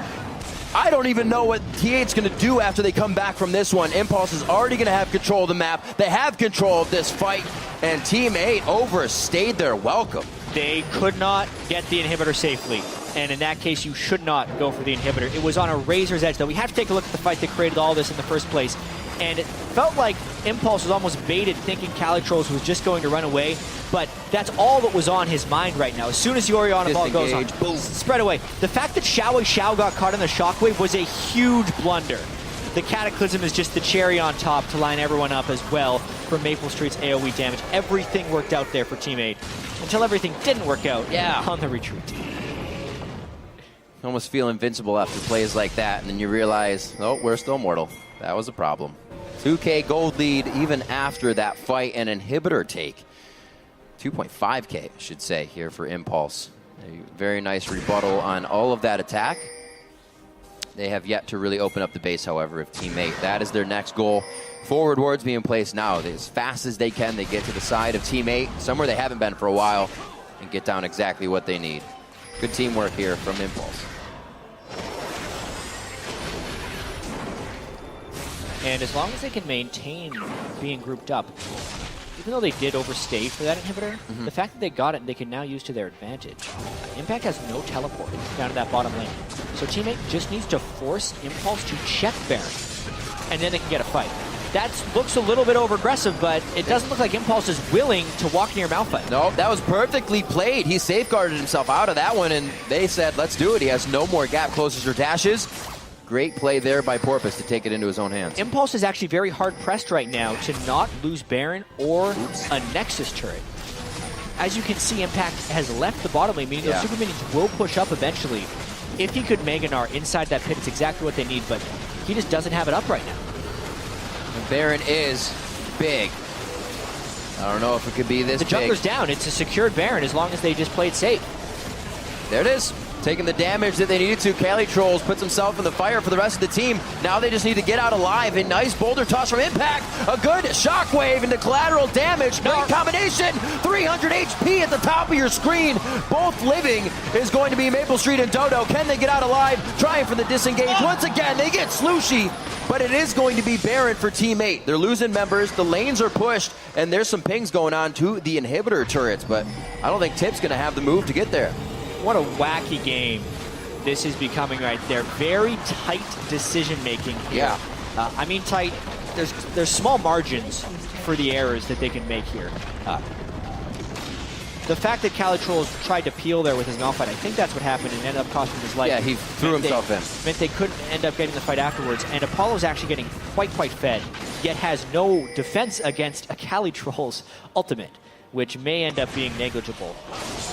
I don't even know what T8's going to do after they come back from this one. Impulse is already going to have control of the map. They have control of this fight, and Team 8 overstayed their welcome. They could not get the inhibitor safely, and in that case, you should not go for the inhibitor. It was on a razor's edge, though. We have to take a look at the fight that created all this in the first place. And it felt like Impulse was almost baited, thinking Calitrolls was just going to run away, but that's all that was on his mind right now. As soon as the Orianna ball goes on, boom, spread away. The fact that Xiao got caught in the shockwave was a huge blunder. The Cataclysm is just the cherry on top to line everyone up as well for Maple Street's AoE damage. Everything worked out there for Team 8 until everything didn't work out on the retreat. Almost feel invincible after plays like that, and then you realize, oh, we're still mortal. That was a problem. 2K gold lead even after that fight and inhibitor take. 2.5K, I should say, here for Impulse. A very nice rebuttal on all of that attack. They have yet to really open up the base, however, of Team 8. That is their next goal. Forward wards being placed now. As fast as they can, they get to the side of Team 8, somewhere they haven't been for a while, and get down exactly what they need. Good teamwork here from Impulse. And as long as they can maintain being grouped up, even though they did overstay for that inhibitor, the fact that they got it, they can now use to their advantage. Impact has no teleport down to that bottom lane. So Team 8 just needs to force Impulse to check Baron, and then they can get a fight. That looks a little bit over-aggressive, but it doesn't look like Impulse is willing to walk near Malphite. No, that was perfectly played. He safeguarded himself out of that one, and they said, let's do it. He has no more gap closes or dashes. Great play there by Porpoise to take it into his own hands. Impulse is actually very hard-pressed right now to not lose Baron or a Nexus turret. As you can see, Impact has left the bottom lane, meaning those super minions will push up eventually. If he could Mega Gnar inside that pit, it's exactly what they need, but he just doesn't have it up right now. And Baron is big. I don't know if it could be this big. The jungler's down. It's a secured Baron as long as they just played safe. There it is. Taking the damage that they needed to. Calitrolls puts himself in the fire for the rest of the team. Now they just need to get out alive. A nice boulder toss from Impact. A good shockwave into collateral damage. Great combination. 300 HP at the top of your screen. Both living is going to be Maple Street and Dodo. Can they get out alive? Trying for the disengage. Once again, they get Slooshy. But it is going to be Baron for Team 8. They're losing members. The lanes are pushed. And there's some pings going on to the inhibitor turrets. But I don't think Tip's going to have the move to get there. What a wacky game this is becoming right there. Very tight decision-making here. Yeah. I mean tight. There's small margins for the errors that they can make here. The fact that Calitrolls tried to peel there with his Malphite, I think that's what happened and ended up costing his life. Yeah, he threw himself in. Meant they couldn't end up getting the fight afterwards. And Apollo's actually getting quite fed, yet has no defense against a Calitrolls ultimate, which may end up being negligible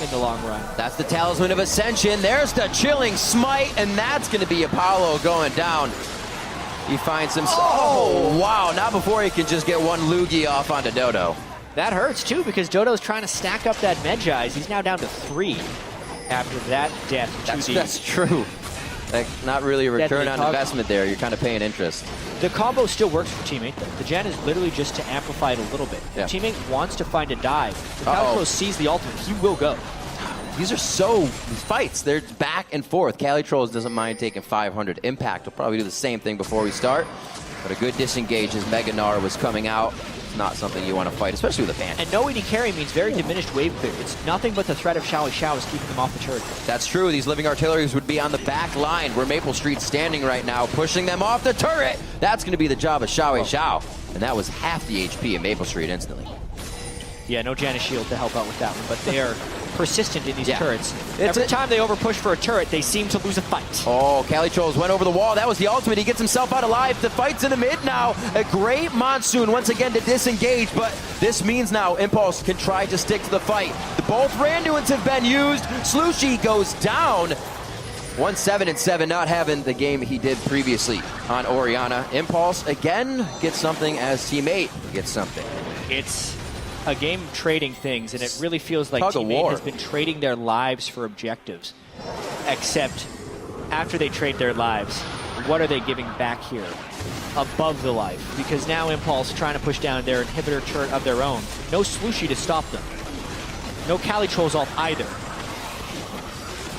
in the long run. That's the Talisman of Ascension. There's the Chilling Smite, and that's going to be Apollo going down. He finds himself... Oh, wow. Not before he can just get one loogie off onto Dodo. That hurts, too, because Dodo's trying to stack up that Medjais. He's now down to 3 after that death. That's true. Like, not really a return on investment there. You're kind of paying interest. The combo still works for Team 8, though. The gen is literally just to amplify it a little bit. Yeah. Team 8 wants to find a dive. If Calitrolls sees the ultimate, he will go. These are these fights. They're back and forth. Calitrolls doesn't mind taking 500. Impact will probably do the same thing before we start. But a good disengage as Mega Gnar was coming out. It's not something you want to fight, especially with a ban. And no AD carry means very diminished wave clear. It's nothing but the threat of Xiao is keeping them off the turret. That's true. These living artilleries would be on the back line where Maple Street's standing right now, pushing them off the turret. That's going to be the job of Xiao. And that was half the HP of Maple Street instantly. Yeah, no Janus Shield to help out with that one, but they are persistent in these turrets. Every Every time they overpush for a turret, they seem to lose a fight. Oh, Calitrolls went over the wall. That was the ultimate. He gets himself out alive. The fight's in the mid now. A great Monsoon once again to disengage, but this means now Impulse can try to stick to the fight. Both Randuins have been used. Slooshy goes down. 1-7-7, not having the game he did previously on Orianna. Impulse again gets something as Team 8 gets something. It's a game of trading things, and it really feels like Team 8 has been trading their lives for objectives. Except after they trade their lives, what are they giving back here above the life? Because now Impulse trying to push down their inhibitor turret of their own. No Slooshy to stop them. No Calitrolls ult either.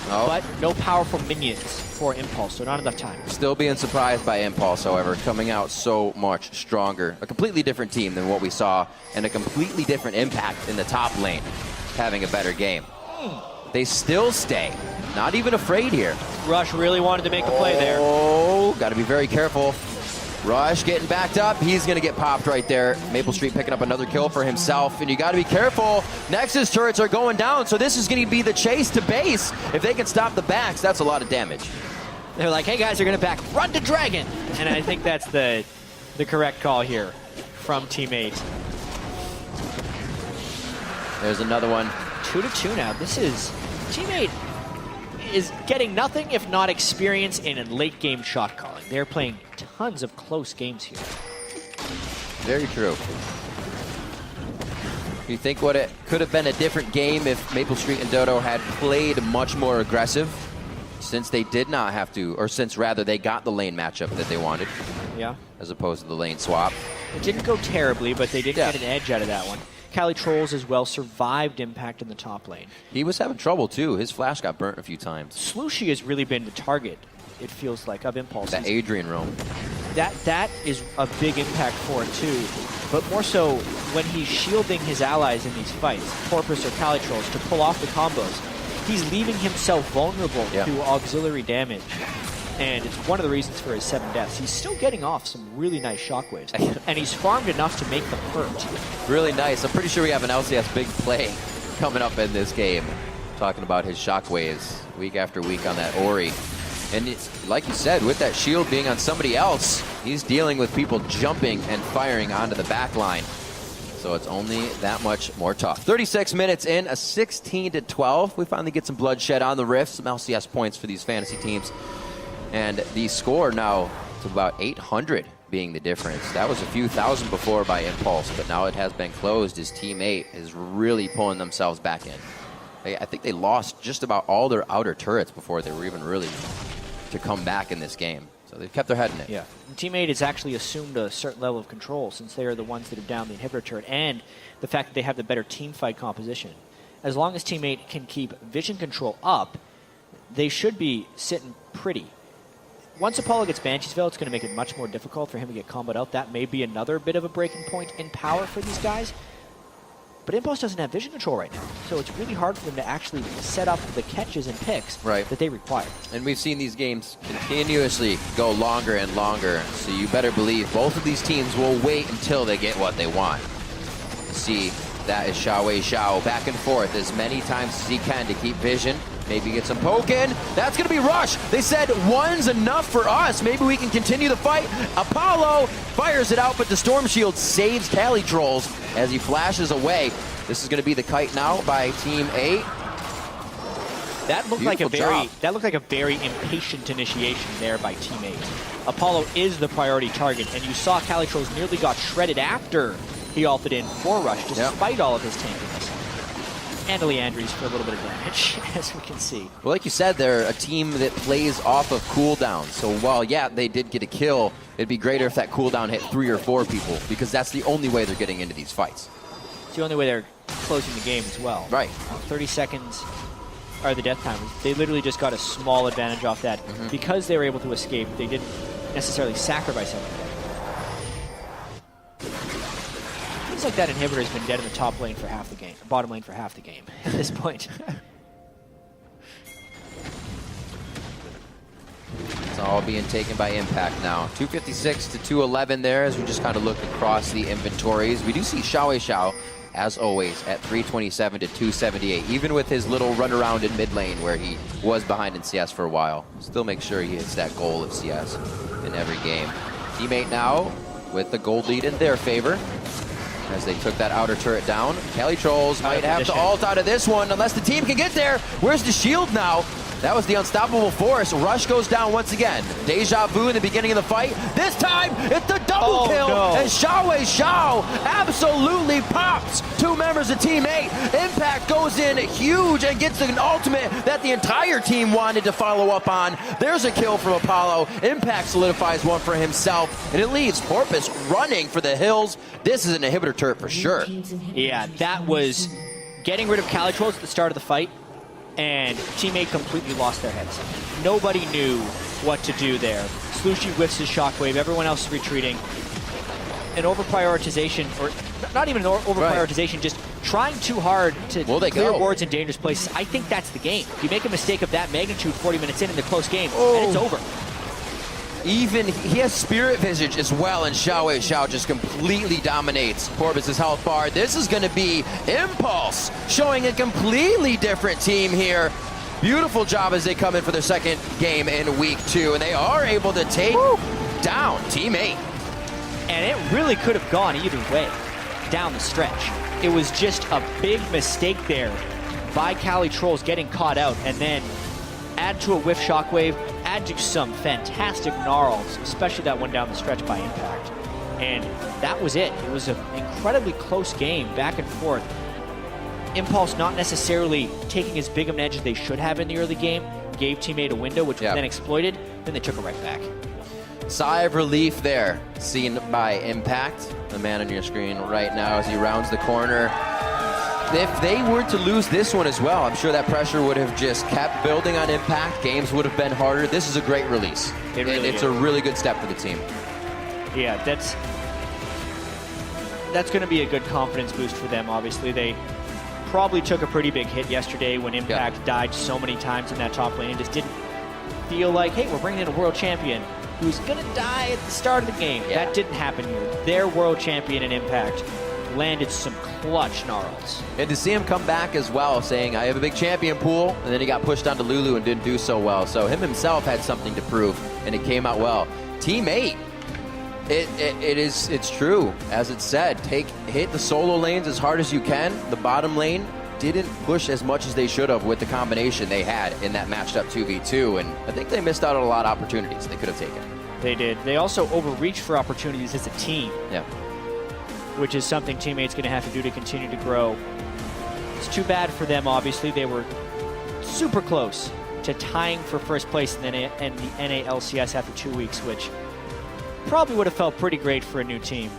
But no powerful minions for Impulse, so not enough time. Still being surprised by Impulse, however, coming out so much stronger. A completely different team than what we saw, and a completely different impact in the top lane, having a better game. They still stay. Not even afraid here. Rush really wanted to make a play there. Oh, got to be very careful. Rush getting backed up. He's going to get popped right there. Maple Street picking up another kill for himself. And you got to be careful. Nexus turrets are going down, so this is going to be the chase to base. If they can stop the backs, that's a lot of damage. They're like, hey guys, they're going to back. Run to Dragon! And I think that's the correct call here from Team 8. There's another one. 2-2 now. This is... Team 8 is getting nothing if not experience in late game shot calling. They're playing tons of close games here. Very true. You think what it could have been a different game if Maple Street and Dodo had played much more aggressive, since they did not have to, or since rather they got the lane matchup that they wanted. Yeah. As opposed to the lane swap. It didn't go terribly, but they did get an edge out of that one. Cali Trolls as well survived impact in the top lane. He was having trouble too. His flash got burnt a few times. Slooshy has really been the target, it feels like, of Impulse. That Adrian roam. That is a big impact for it too, but more so when he's shielding his allies in these fights, Porpoise or Cali Trolls, to pull off the combos. He's leaving himself vulnerable to auxiliary damage. And it's one of the reasons for his 7 deaths. He's still getting off some really nice shockwaves. And he's farmed enough to make them hurt. Really nice. I'm pretty sure we have an LCS big play coming up in this game. Talking about his shockwaves week after week on that Ori. And it's, like you said, with that shield being on somebody else, he's dealing with people jumping and firing onto the back line. So it's only that much more tough. 36 minutes in, a 16-12. We finally get some bloodshed on the Rift. Some LCS points for these fantasy teams. And the score now to about 800 being the difference. That was a few thousand before by Impulse, but now it has been closed as Team 8 is really pulling themselves back in. I think they lost just about all their outer turrets before they were even really to come back in this game. So they've kept their head in it. Yeah. Team 8 has actually assumed a certain level of control since they are the ones that have down the inhibitor turret, and the fact that they have the better team fight composition. As long as Team 8 can keep vision control up, they should be sitting pretty. Once Apollo gets Banshee's Veil, it's going to make it much more difficult for him to get comboed out. That may be another bit of a breaking point in power for these guys. But Impulse doesn't have vision control right now, so it's really hard for them to actually set up the catches and picks that they require. And we've seen these games continuously go longer and longer, so you better believe both of these teams will wait until they get what they want. See, that is Xiaowei Xiao back and forth as many times as he can to keep vision. Maybe get some poke in. That's going to be Rush. They said one's enough for us. Maybe we can continue the fight. Apollo fires it out, but the Storm Shield saves Cali Trolls as he flashes away. This is going to be the kite now by Team 8. That looked like a very impatient initiation there by Team 8. Apollo is the priority target, and you saw Cali Trolls nearly got shredded after he ulted in for Rush, despite all of his tankiness. And Leandries for a little bit of damage, as we can see. Well, like you said, they're a team that plays off of cooldown. So while, yeah, they did get a kill, it'd be greater if that cooldown hit 3 or 4 people, because that's the only way they're getting into these fights. It's the only way they're closing the game as well. Right. 30 seconds are the death timers. They literally just got a small advantage off that. Because they were able to escape, they didn't necessarily sacrifice anything. Seems like that inhibitor has been dead in the top lane for half the game, bottom lane for half the game at this point. It's all being taken by Impact now. 256 to 211 there as we just kind of look across the inventories. We do see Xiaowei Xiao, as always, at 327 to 278, even with his little run around in mid lane where he was behind in CS for a while. Still make sure he hits that goal of CS in every game. Teammate now with the gold lead in their favor as they took that outer turret down. Cali Trolls might have to ult out of this one unless the team can get there. Where's the shield now? That was the unstoppable force. Rush goes down once again. Deja vu in the beginning of the fight. This time, it's the double kill. No. And Xiaowei Xiao absolutely pops 2 members of Team 8. Impact goes in huge and gets an ultimate that the entire team wanted to follow up on. There's a kill from Apollo. Impact solidifies one for himself. And it leaves Porpoise running for the hills. This is an inhibitor turret for sure. Yeah, that was getting rid of Cali Trolls at the start of the fight. And Team 8 completely lost their heads. Nobody knew what to do there. Slooshy whiffs his shockwave, everyone else is retreating. An over-prioritization, or not even an over-prioritization, just trying too hard to clear wards in dangerous places. I think that's the game. You make a mistake of that magnitude 40 minutes in the close game, and it's over. Even he has Spirit Visage as well, and Xiao just completely dominates Corvus' health bar. This is going to be Impulse showing a completely different team here. Beautiful job as they come in for their second game in week 2, and they are able to take down Team 8. And it really could have gone either way down the stretch. It was just a big mistake there by Cali Trolls getting caught out, and then add to a whiff shockwave, add to some fantastic gnarls, especially that one down the stretch by Impact. And that was it. It was an incredibly close game, back and forth. Impulse not necessarily taking as big of an edge as they should have in the early game, gave Team 8 a window, which was then exploited, then they took it right back. Sigh of relief there, seen by Impact, the man on your screen right now as he rounds the corner. If they were to lose this one as well, I'm sure that pressure would have just kept building on Impact. Games would have been harder. This is a great release. It's a really good step for the team. Yeah, that's going to be a good confidence boost for them, obviously. They probably took a pretty big hit yesterday when Impact died so many times in that top lane and just didn't feel like, hey, we're bringing in a world champion who's going to die at the start of the game. That didn't happen here. Their world champion in Impact landed some clutch gnarls. And to see him come back as well, saying, I have a big champion pool, and then he got pushed onto Lulu and didn't do so well. So him himself had something to prove, and it came out well. Team 8, it's true, as it said. Hit the solo lanes as hard as you can. The bottom lane didn't push as much as they should have with the combination they had in that matched up 2v2, and I think they missed out on a lot of opportunities they could have taken. They did. They also overreached for opportunities as a team. Yeah. Which is something Team 8's going to have to do to continue to grow. It's too bad for them, obviously. They were super close to tying for first place in the NA LCS after 2 weeks, which probably would have felt pretty great for a new team.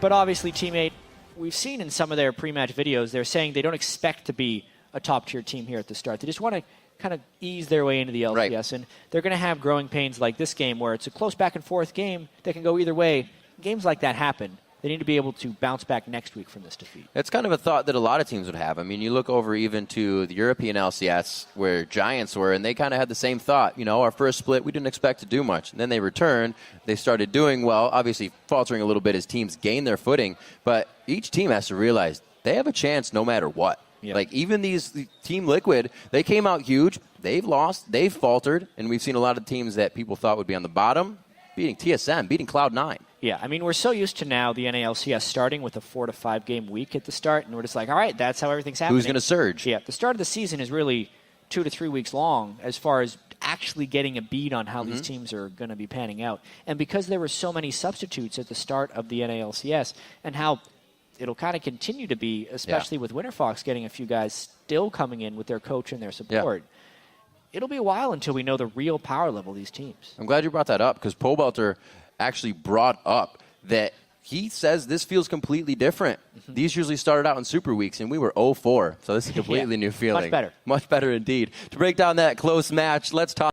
But obviously, Team 8, we've seen in some of their pre-match videos, they're saying they don't expect to be a top-tier team here at the start. They just want to kind of ease their way into the LCS, right. And they're going to have growing pains like this game where it's a close back-and-forth game that can go either way. Games like that happen. They need to be able to bounce back next week from this defeat. It's kind of a thought that a lot of teams would have. I mean, you look over even to the European LCS where Giants were, and they kind of had the same thought. You know, our first split, we didn't expect to do much. And then they returned. They started doing well, obviously faltering a little bit as teams gain their footing. But each team has to realize they have a chance no matter what. Yeah. Like, even the Team Liquid, they came out huge. They've lost. They've faltered. And we've seen a lot of teams that people thought would be on the bottom beating TSM, beating Cloud9. Yeah, I mean, we're so used to now the NALCS starting with a 4 to 5 game week at the start, and we're just like, all right, that's how everything's happening. Who's going to surge? Yeah, the start of the season is really 2 to 3 weeks long as far as actually getting a beat on how these teams are going to be panning out. And because there were so many substitutes at the start of the NALCS, and how it'll kind of continue to be, especially with Winterfox getting a few guys still coming in with their coach and their support, it'll be a while until we know the real power level of these teams. I'm glad you brought that up, because Pobelter actually brought up that he says this feels completely different. These usually started out in Super Weeks, and we were 0-4. So this is a completely new feeling. Much better. Much better indeed. To break down that close match, let's talk